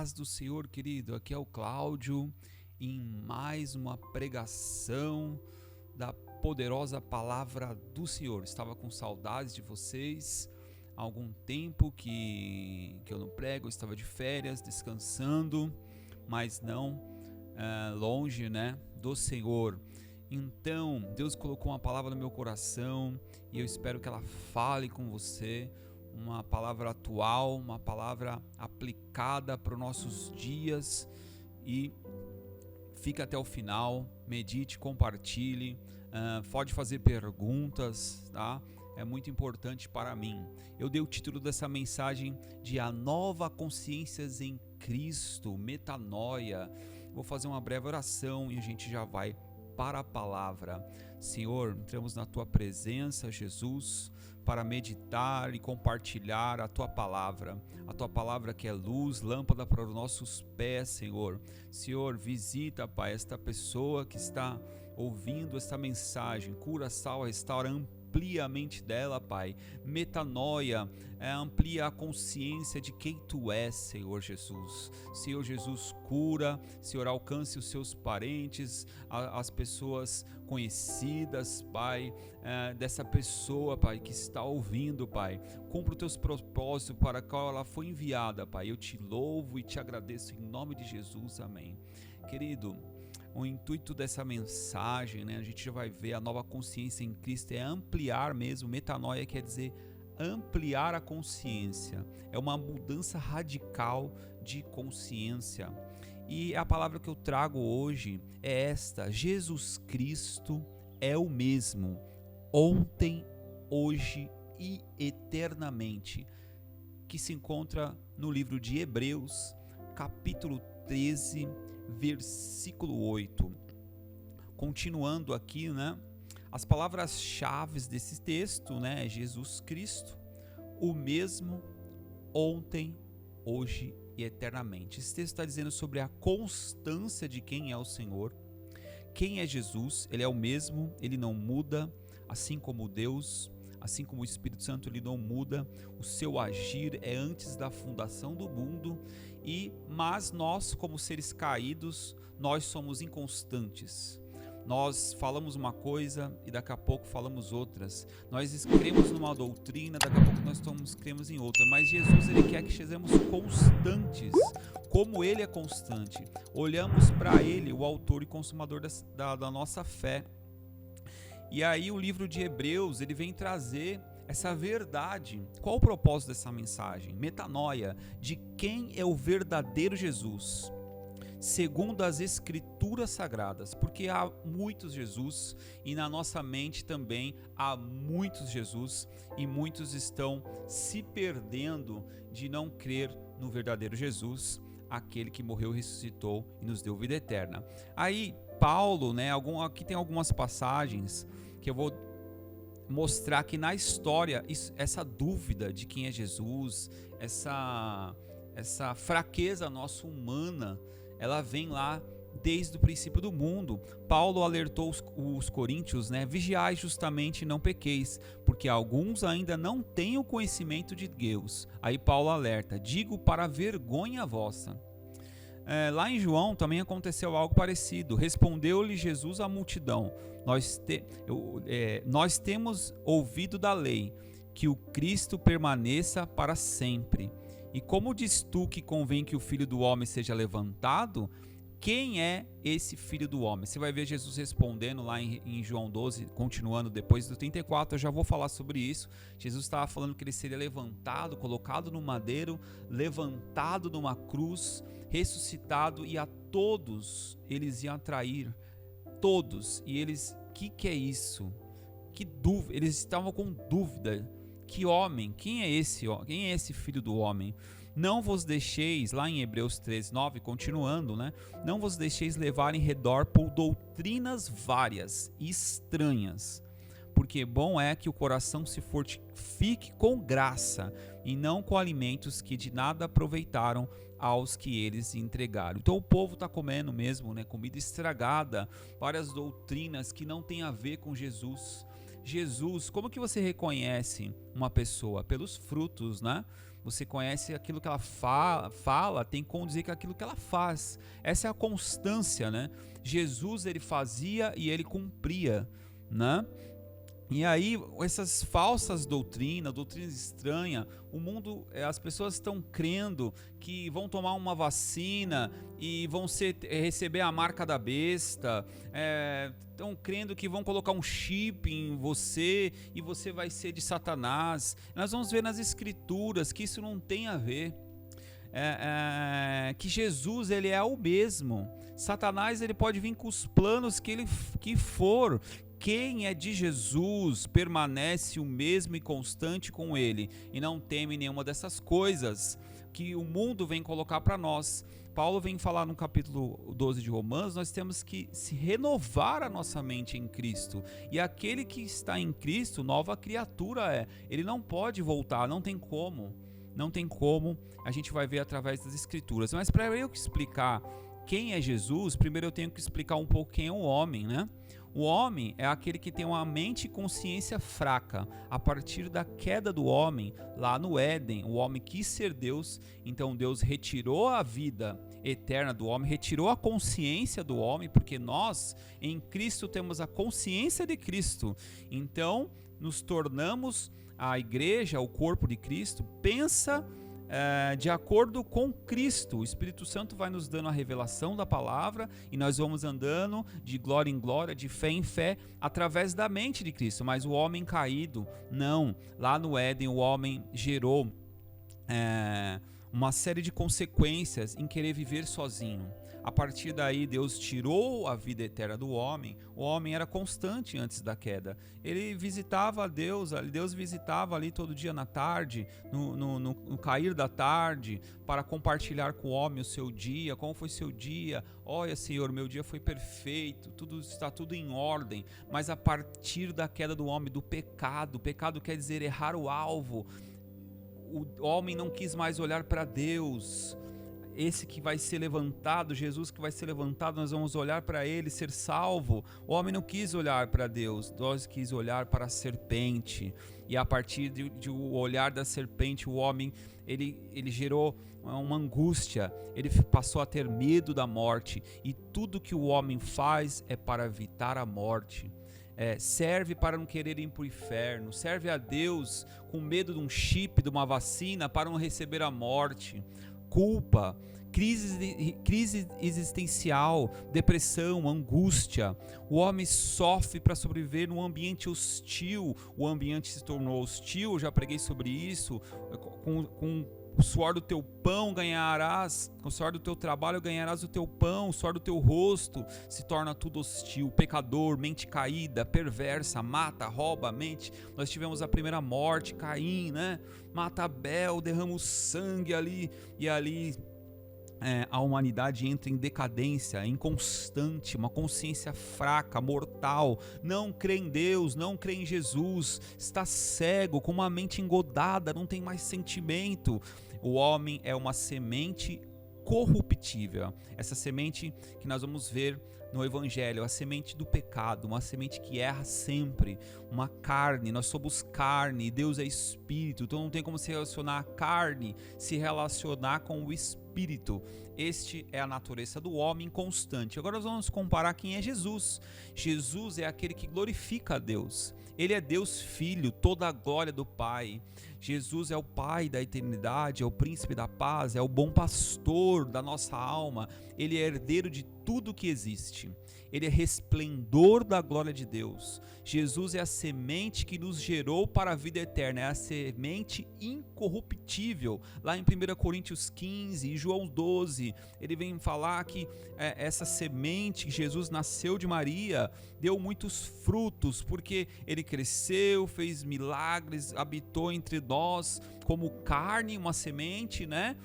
paz do Senhor, querido. Aqui é o Cláudio em mais uma pregação da poderosa palavra do Senhor. Estava com saudades de vocês. Há algum tempo que eu não prego, eu estava de férias, descansando, mas não longe, do Senhor. Então, Deus colocou uma palavra no meu coração e eu espero que ela fale com você. Uma palavra atual, uma palavra aplicada para os nossos dias, e fica até o final, medite, compartilhe, pode fazer perguntas, tá? É muito importante para mim. Eu dei o título dessa mensagem de A Nova Consciência em Cristo, Metanoia. Vou fazer uma breve oração e a gente já vai para a palavra. Senhor, entramos na Tua presença, Jesus, para meditar e compartilhar a Tua palavra que é luz, lâmpada para os nossos pés, Senhor. Senhor, visita, Pai, esta pessoa que está ouvindo esta mensagem, cura, salva, restaura, amplia a mente dela, Pai. Metanoia, amplia a consciência de quem Tu és, Senhor Jesus. Senhor Jesus, cura, Senhor, alcance os seus parentes, as pessoas conhecidas, Pai, dessa pessoa, Pai, que está ouvindo, Pai. Cumpra os Teus propósitos para a qual ela foi enviada, Pai. Eu Te louvo e Te agradeço em nome de Jesus, amém. Querido, o intuito dessa mensagem, a gente já vai ver, a nova consciência em Cristo é ampliar mesmo. Metanoia quer dizer ampliar a consciência, é uma mudança radical de consciência. E a palavra que eu trago hoje é esta: Jesus Cristo é o mesmo, ontem, hoje e eternamente, que se encontra no livro de Hebreus, capítulo 13, versículo 8. Continuando aqui, as palavras-chave desse texto, é Jesus Cristo, o mesmo, ontem, hoje e eternamente. Esse texto está dizendo sobre a constância de quem é o Senhor. Quem é Jesus? Ele é o mesmo, ele não muda, assim como Deus, assim como o Espírito Santo, ele não muda. O seu agir é antes da fundação do mundo, mas nós, como seres caídos, nós somos inconstantes. Nós falamos uma coisa e daqui a pouco falamos outras. Nós cremos numa doutrina, daqui a pouco nós cremos em outra. Mas Jesus, ele quer que sejamos constantes, como ele é constante. Olhamos para ele, o autor e consumador da nossa fé. E aí o livro de Hebreus, ele vem trazer essa verdade. Qual o propósito dessa mensagem? Metanoia, de quem é o verdadeiro Jesus, segundo as Escrituras Sagradas, porque há muitos Jesus e na nossa mente também há muitos Jesus, e muitos estão se perdendo de não crer no verdadeiro Jesus, aquele que morreu, ressuscitou e nos deu vida eterna. Aí Paulo, aqui tem algumas passagens que eu vou mostrar que na história essa dúvida de quem é Jesus, essa fraqueza nossa humana, ela vem lá desde o princípio do mundo. Paulo alertou os coríntios, vigiai justamente e não pequeis, porque alguns ainda não têm o conhecimento de Deus. Aí Paulo alerta: digo para vergonha vossa. Lá em João também aconteceu algo parecido. Respondeu-lhe Jesus à multidão: nós temos ouvido da lei que o Cristo permaneça para sempre. E como diz tu que convém que o Filho do Homem seja levantado? Quem é esse Filho do Homem? Você vai ver Jesus respondendo lá em João 12, continuando depois do 34, eu já vou falar sobre isso. Jesus estava falando que ele seria levantado, colocado no madeiro, levantado numa cruz, ressuscitado, e a todos eles iam atrair, todos. E eles, que é isso? Que dúvida, eles estavam com dúvida. Que homem? Quem é esse? Quem é esse Filho do Homem? Não vos deixeis, lá em Hebreus 13, 9, continuando, não vos deixeis levar em redor por doutrinas várias e estranhas, porque bom é que o coração se fortifique com graça, e não com alimentos que de nada aproveitaram aos que eles entregaram. Então o povo está comendo mesmo, comida estragada, várias doutrinas que não tem a ver com Jesus. Jesus, como que você reconhece uma pessoa? Pelos frutos, Você conhece aquilo que ela fala, tem que condizer com aquilo que ela faz. Essa é a constância, né? Jesus, ele fazia e ele cumpria, né? E aí, essas falsas doutrinas estranhas, o mundo, as pessoas estão crendo que vão tomar uma vacina e vão receber a marca da besta, estão crendo que vão colocar um chip em você e você vai ser de Satanás. Nós vamos ver nas Escrituras que isso não tem a ver. Que Jesus, ele é o mesmo. Satanás, ele pode vir com os planos que for. Quem é de Jesus permanece o mesmo e constante com ele e não teme nenhuma dessas coisas que o mundo vem colocar para nós. Paulo vem falar no capítulo 12 de Romanos, nós temos que se renovar a nossa mente em Cristo. E aquele que está em Cristo, nova criatura é. Ele não pode voltar, não tem como. Não tem como, a gente vai ver através das Escrituras. Mas para eu explicar quem é Jesus, primeiro eu tenho que explicar um pouco quem é o homem, né? O homem é aquele que tem uma mente e consciência fraca. A partir da queda do homem, lá no Éden, o homem quis ser Deus, então Deus retirou a vida eterna do homem, retirou a consciência do homem, porque nós, em Cristo, temos a consciência de Cristo. Então, nos tornamos a igreja, o corpo de Cristo, pensa de acordo com Cristo. O Espírito Santo vai nos dando a revelação da palavra e nós vamos andando de glória em glória, de fé em fé, através da mente de Cristo. Mas o homem caído, não. Lá no Éden o homem gerou uma série de consequências em querer viver sozinho. A partir daí Deus tirou a vida eterna do homem. O homem era constante antes da queda. Ele visitava Deus visitava ali todo dia na tarde, no cair da tarde, para compartilhar com o homem o seu dia. Como foi seu dia? Olha, Senhor, meu dia foi perfeito, está tudo em ordem. Mas a partir da queda do homem, do pecado, pecado quer dizer errar o alvo. O homem não quis mais olhar para Deus. Esse que vai ser levantado, Jesus que vai ser levantado, nós vamos olhar para ele, ser salvo. O homem não quis olhar para Deus, Deus quis olhar para a serpente. E a partir de o olhar da serpente, o homem, ele gerou uma angústia, ele passou a ter medo da morte. E tudo que o homem faz é para evitar a morte. Serve para não querer ir para o inferno, serve a Deus com medo de um chip, de uma vacina, para não receber a morte. Culpa, crise existencial, depressão, angústia. O homem sofre para sobreviver num ambiente hostil. O ambiente se tornou hostil, eu já preguei sobre isso. Com o suor do teu pão ganharás, com o suor do teu trabalho ganharás o teu pão, o suor do teu rosto se torna tudo hostil. Pecador, mente caída, perversa, mata, rouba, mente. Nós tivemos a primeira morte, Caim, né? Mata Abel, derrama o sangue ali, e ali a humanidade entra em decadência, inconstante, uma consciência fraca, mortal, não crê em Deus, não crê em Jesus, está cego, com uma mente engodada, não tem mais sentimento. O homem é uma semente corruptível, essa semente que nós vamos ver no Evangelho, a semente do pecado, uma semente que erra sempre, uma carne. Nós somos carne, Deus é espírito, então não tem como se relacionar a carne, se relacionar com o espírito. Este é a natureza do homem constante. Agora nós vamos comparar quem é Jesus. Jesus é aquele que glorifica a Deus. Ele é Deus Filho, toda a glória do Pai. Jesus é o Pai da eternidade, é o príncipe da paz, é o bom pastor da nossa alma. Ele é herdeiro de tudo que existe. Ele é resplendor da glória de Deus. Jesus é a semente que nos gerou para a vida eterna, é a semente incorruptível. Lá em 1 Coríntios 15 e João 12, ele vem falar que essa semente, que Jesus nasceu de Maria, deu muitos frutos, porque ele cresceu, fez milagres, habitou entre nós como carne, uma semente, né?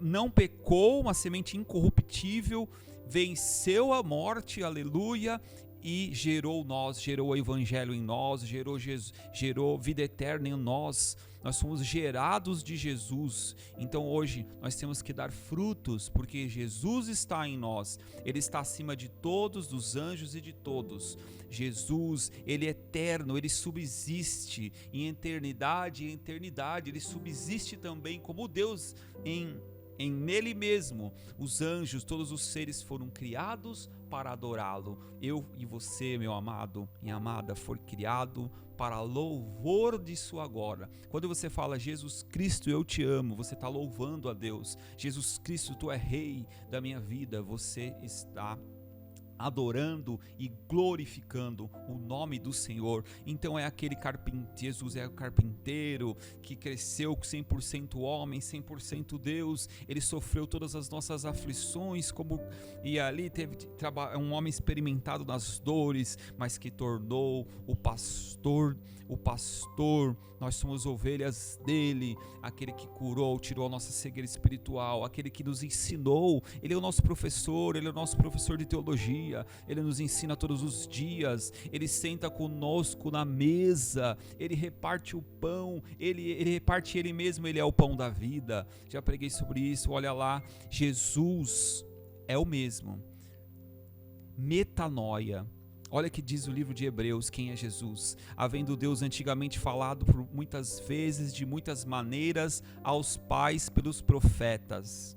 Não pecou, uma semente incorruptível, venceu a morte, aleluia, e gerou nós, gerou o evangelho em nós, gerou Jesus, gerou vida eterna em nós. Nós somos gerados de Jesus. Então hoje nós temos que dar frutos, porque Jesus está em nós. Ele está acima de todos, dos anjos e de todos. Jesus, ele é eterno, ele subsiste em eternidade, ele subsiste também como Deus nele mesmo. Os anjos, todos os seres foram criados para adorá-lo. Eu e você, meu amado, minha amada, foi criado para louvor de sua glória. Quando você fala Jesus Cristo, eu te amo, você está louvando a Deus. Jesus Cristo, tu é rei da minha vida, você está adorando e glorificando o nome do Senhor. Então é aquele carpinteiro, Jesus é o carpinteiro que cresceu 100% homem, 100% Deus. Ele sofreu todas as nossas aflições, e ali teve um homem experimentado nas dores, mas que tornou o pastor. Nós somos ovelhas dele, aquele que curou, tirou a nossa cegueira espiritual, aquele que nos ensinou. Ele é o nosso professor, ele é o nosso professor de teologia. Ele nos ensina todos os dias, ele senta conosco na mesa, ele reparte o pão, ele reparte ele mesmo, ele é o pão da vida. Já preguei sobre isso, olha lá, Jesus é o mesmo. Metanoia. Olha que diz o livro de Hebreus, quem é Jesus? Havendo Deus antigamente falado por muitas vezes, de muitas maneiras, aos pais pelos profetas.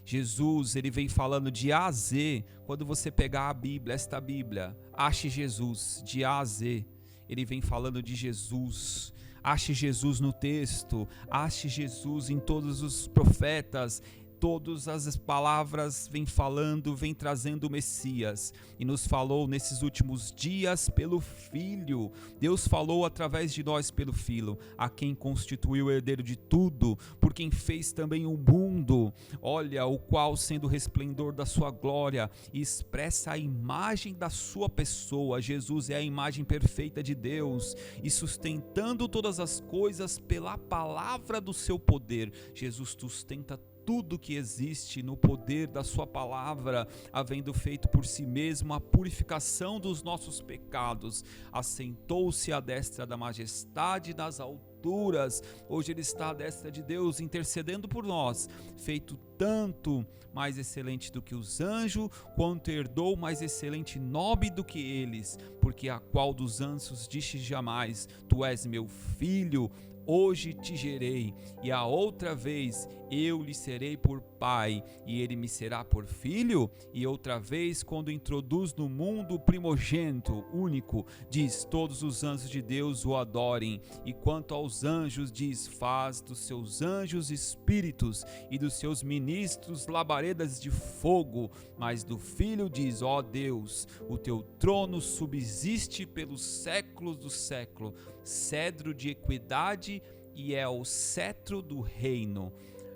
Jesus, ele vem falando de A a Z. Quando você pegar a Bíblia, esta Bíblia, ache Jesus, de A a Z. Ele vem falando de Jesus. Ache Jesus no texto, ache Jesus em todos os profetas. Todas as palavras vêm falando, vêm trazendo o Messias, e nos falou nesses últimos dias pelo Filho. Deus falou através de nós pelo Filho, a quem constituiu o herdeiro de tudo, por quem fez também o mundo, olha, o qual sendo o resplendor da sua glória, expressa a imagem da sua pessoa. Jesus é a imagem perfeita de Deus, e sustentando todas as coisas pela palavra do seu poder. Jesus sustenta tudo que existe no poder da sua palavra, havendo feito por si mesmo a purificação dos nossos pecados, assentou-se à destra da majestade das alturas. Hoje ele está à destra de Deus, intercedendo por nós, feito tanto mais excelente do que os anjos, quanto herdou mais excelente nome do que eles, porque a qual dos anjos disse jamais: tu és meu filho, hoje te gerei, e a outra vez eu lhe serei por pai, e ele me será por filho. E outra vez, quando introduz no mundo o primogênito único, diz: todos os anjos de Deus o adorem. E quanto aos anjos, diz: faz dos seus anjos espíritos, e dos seus ministros labaredas de fogo. Mas do filho diz: ó Deus, o teu trono subsiste pelos séculos do século, cedro de equidade, e é o cetro do reino.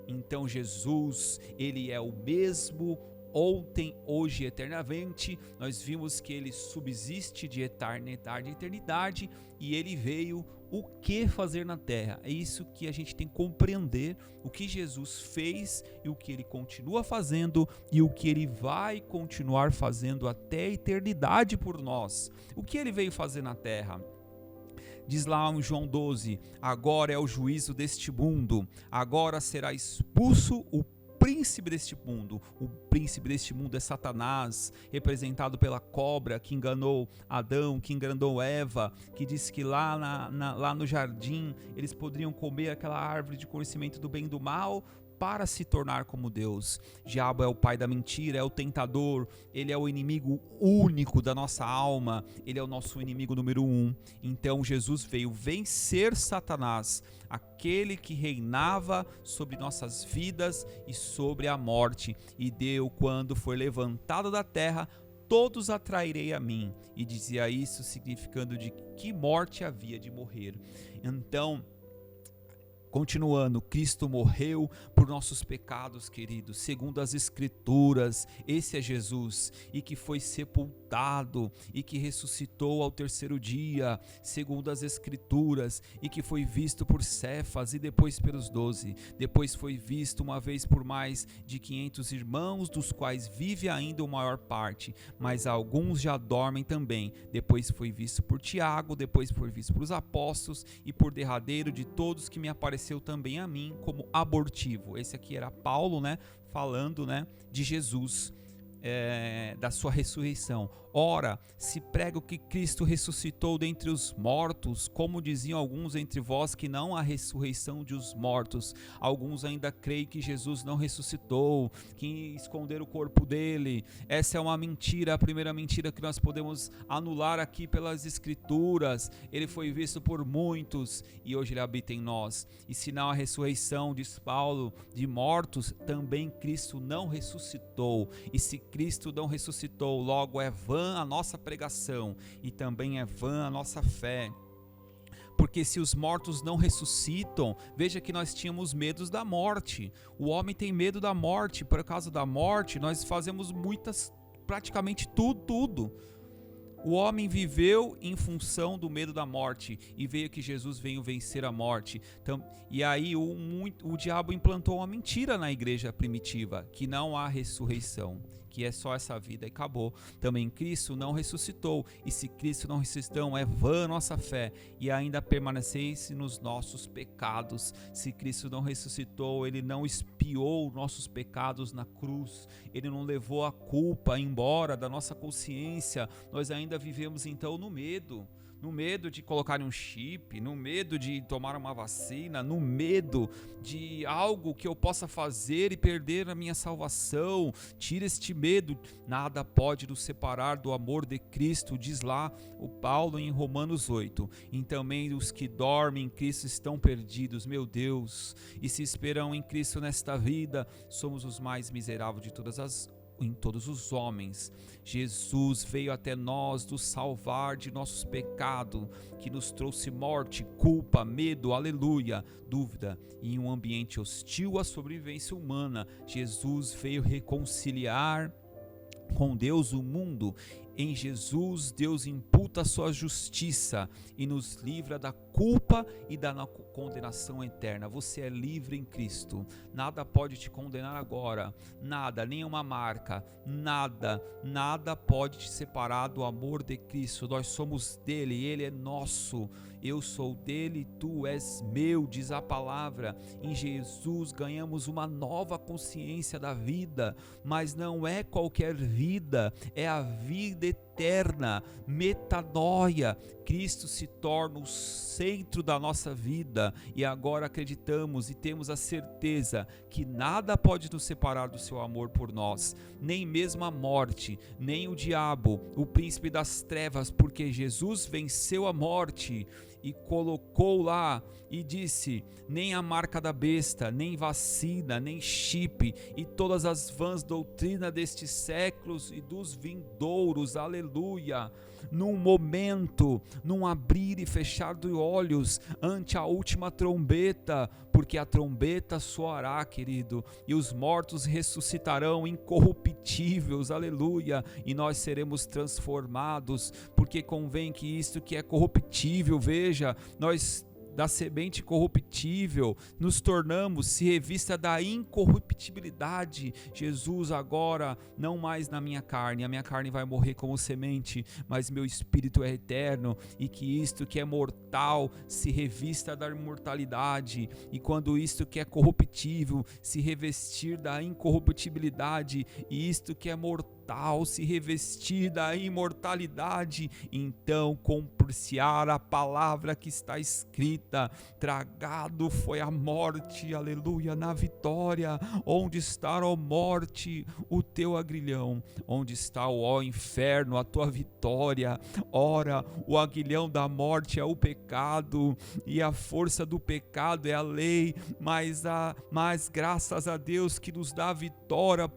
Então Jesus, ele é o mesmo ontem, hoje e eternamente. Nós vimos que ele subsiste de eternidade em eternidade, e ele veio o que fazer na terra. É isso que a gente tem que compreender, o que Jesus fez e o que ele continua fazendo e o que ele vai continuar fazendo até a eternidade por nós. O que ele veio fazer na terra? Diz lá em João 12, agora é o juízo deste mundo, agora será expulso o príncipe deste mundo. O príncipe deste mundo é Satanás, representado pela cobra que enganou Adão, que enganou Eva, que disse que lá no jardim eles poderiam comer aquela árvore de conhecimento do bem e do mal para se tornar como Deus. Diabo é o pai da mentira, é o tentador, ele é o inimigo único da nossa alma, ele é o nosso inimigo número 1. Então Jesus veio vencer Satanás, aquele que reinava sobre nossas vidas e sobre a morte, e deu, quando foi levantado da terra, todos atrairei a mim. E dizia isso significando de que morte havia de morrer. Então Continuando, Cristo morreu por nossos pecados, queridos, segundo as Escrituras. Esse é Jesus, e que foi sepultado, e que ressuscitou ao terceiro dia, segundo as Escrituras, e que foi visto por Cefas e depois pelos 12. Depois foi visto uma vez por mais de 500 irmãos, dos quais vive ainda a maior parte, mas alguns já dormem também. Depois foi visto por Tiago, depois foi visto por os apóstolos, e por derradeiro de todos que me apareceu também a mim como abortivo. Esse aqui era Paulo, falando, de Jesus, da sua ressurreição. Ora, se prego que Cristo ressuscitou dentre os mortos, como diziam alguns entre vós que não há ressurreição de os mortos. Alguns ainda creem que Jesus não ressuscitou, que esconderam o corpo dele. Essa é uma mentira, a primeira mentira que nós podemos anular aqui pelas Escrituras. Ele foi visto por muitos e hoje ele habita em nós. E se não há ressurreição, diz Paulo, de mortos, também Cristo não ressuscitou. E se Cristo não ressuscitou, logo é vã a nossa pregação e também é vã a nossa fé. Porque se os mortos não ressuscitam, veja que nós tínhamos medos da morte. O homem tem medo da morte. Por causa da morte, nós fazemos praticamente tudo. O homem viveu em função do medo da morte e veio que Jesus veio vencer a morte. Então, e aí o diabo implantou uma mentira na igreja primitiva, que não há ressurreição, que é só essa vida e acabou. Também Cristo não ressuscitou, e se Cristo não ressuscitou, é vã nossa fé, e ainda permaneceis nos nossos pecados. Se Cristo não ressuscitou, ele não expiou nossos pecados na cruz, ele não levou a culpa embora da nossa consciência. Nós ainda vivemos então no medo de colocar um chip, no medo de tomar uma vacina, no medo de algo que eu possa fazer e perder a minha salvação. Tira este medo. Nada pode nos separar do amor de Cristo, diz lá o Paulo em Romanos 8. E também os que dormem em Cristo estão perdidos, meu Deus. E se esperam em Cristo nesta vida, somos os mais miseráveis de todos os homens. Jesus veio até nós nos salvar de nossos pecados, que nos trouxe morte, culpa, medo, aleluia, dúvida. E em um ambiente hostil à sobrevivência humana, Jesus veio reconciliar com Deus o mundo. Em Jesus, Deus imputa a sua justiça e nos livra da culpa e da condenação eterna. Você é livre em Cristo. Nada pode te condenar agora. Nada, nenhuma marca, nada pode te separar do amor de Cristo. Nós somos dele, ele é nosso. Eu sou dele, tu és meu, diz a palavra. Em Jesus ganhamos uma nova consciência da vida, mas não é qualquer vida, é a vida eterna, metanoia. Cristo se torna o centro da nossa vida e agora acreditamos e temos a certeza que nada pode nos separar do seu amor por nós, nem mesmo a morte, nem o diabo, o príncipe das trevas, porque Jesus venceu a morte e colocou lá e disse: nem a marca da besta, nem vacina, nem chip e todas as vãs doutrinas destes séculos e dos vindouros, aleluia. Num momento, num abrir e fechar de olhos ante a última trombeta, porque a trombeta soará, querido, e os mortos ressuscitarão incorruptíveis, aleluia, e nós seremos transformados, porque convém que isto que é corruptível, veja, nós da semente corruptível nos tornamos, se revista da incorruptibilidade. Jesus agora não mais na minha carne, a minha carne vai morrer como semente, mas meu espírito é eterno, e que isto que é mortal se revista da imortalidade, e quando isto que é corruptível se revestir da incorruptibilidade, e isto que é mortal se revestir da imortalidade, então cumprir-se-á a palavra que está escrita: tragado foi a morte, aleluia, na vitória. Onde está, ó morte, o teu aguilhão? Onde está, ó inferno, a tua vitória? Ora, o aguilhão da morte é o pecado, e a força do pecado é a lei, mas graças a Deus que nos dá vitória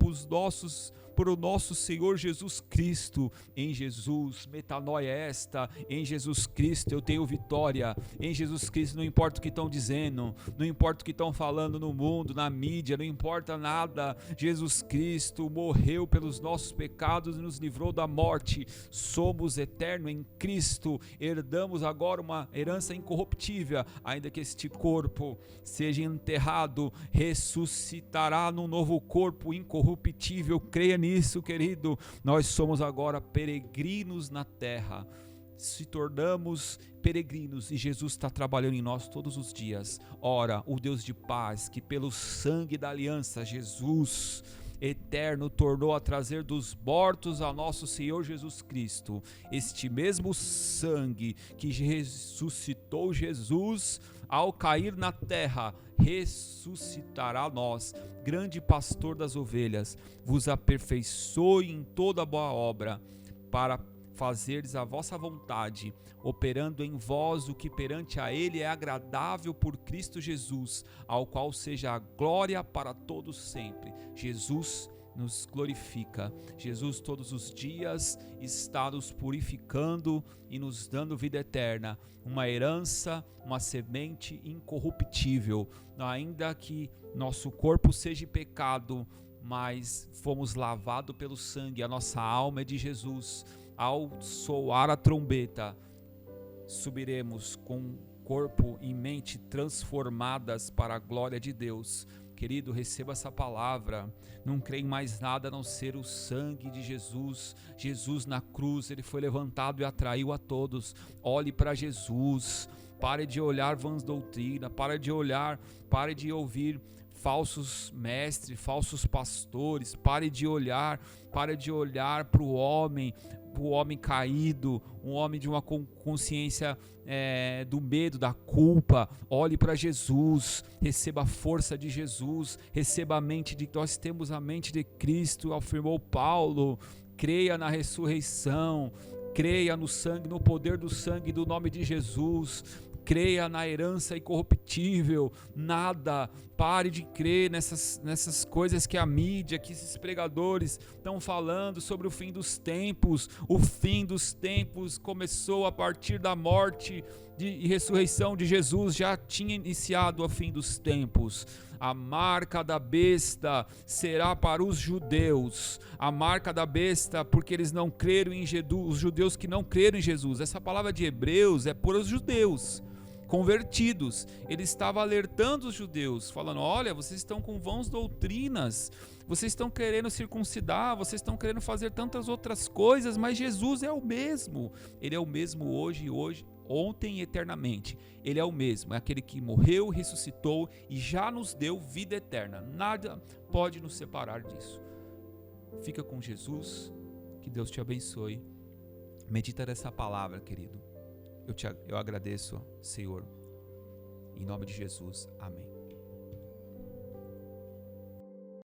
por o nosso Senhor Jesus Cristo. Em Jesus, metanoia esta, em Jesus Cristo eu tenho vitória, em Jesus Cristo não importa o que estão dizendo, não importa o que estão falando no mundo, na mídia, não importa nada, Jesus Cristo morreu pelos nossos pecados e nos livrou da morte, somos eternos em Cristo, herdamos agora uma herança incorruptível, ainda que este corpo seja enterrado, ressuscitará num novo corpo incorruptível, creia nisso, querido. Nós somos agora peregrinos na terra, se tornamos peregrinos e Jesus está trabalhando em nós todos os dias. Ora, o Deus de paz, que pelo sangue da aliança, Jesus eterno, tornou a trazer dos mortos a nosso Senhor Jesus Cristo, este mesmo sangue que ressuscitou Jesus ao cair na terra, ressuscitará nós. Grande pastor das ovelhas, vos aperfeiçoe em toda boa obra, para fazerdes a vossa vontade, operando em vós o que perante a Ele é agradável por Cristo Jesus, ao qual seja a glória para todos sempre. Jesus nos glorifica, Jesus todos os dias está nos purificando e nos dando vida eterna, uma herança, uma semente incorruptível, ainda que nosso corpo seja pecado, mas fomos lavados pelo sangue, a nossa alma é de Jesus. Ao soar a trombeta, subiremos com corpo e mente transformadas para a glória de Deus. Querido, receba essa palavra, não creia em mais nada a não ser o sangue de Jesus. Jesus na cruz, ele foi levantado e atraiu a todos. Olhe para Jesus, pare de olhar vãs doutrina, pare de ouvir falsos mestres, falsos pastores, pare de olhar para o homem caído, um homem de uma consciência do medo, da culpa. Olhe para Jesus, receba a força de Jesus, receba a mente de nós temos a mente de Cristo, afirmou Paulo. Creia na ressurreição, creia no sangue, no poder do sangue do nome de Jesus. Creia na herança incorruptível, nada, pare de crer nessas coisas que a mídia, que esses pregadores estão falando sobre o fim dos tempos. O fim dos tempos começou a partir da morte e ressurreição de Jesus, já tinha iniciado o fim dos tempos. A marca da besta será para os judeus, a marca da besta porque eles não creram em Jesus, os judeus que não creram em Jesus. Essa palavra de Hebreus é para os judeus convertidos. Ele estava alertando os judeus, falando: olha, vocês estão com vãs doutrinas, vocês estão querendo circuncidar, vocês estão querendo fazer tantas outras coisas, mas Jesus é o mesmo. Ele é o mesmo hoje, ontem e eternamente. Ele é o mesmo, é aquele que morreu, ressuscitou e já nos deu vida eterna. Nada pode nos separar disso. Fica com Jesus, que Deus te abençoe. Medita nessa palavra, querido. Eu agradeço, Senhor, em nome de Jesus, amém.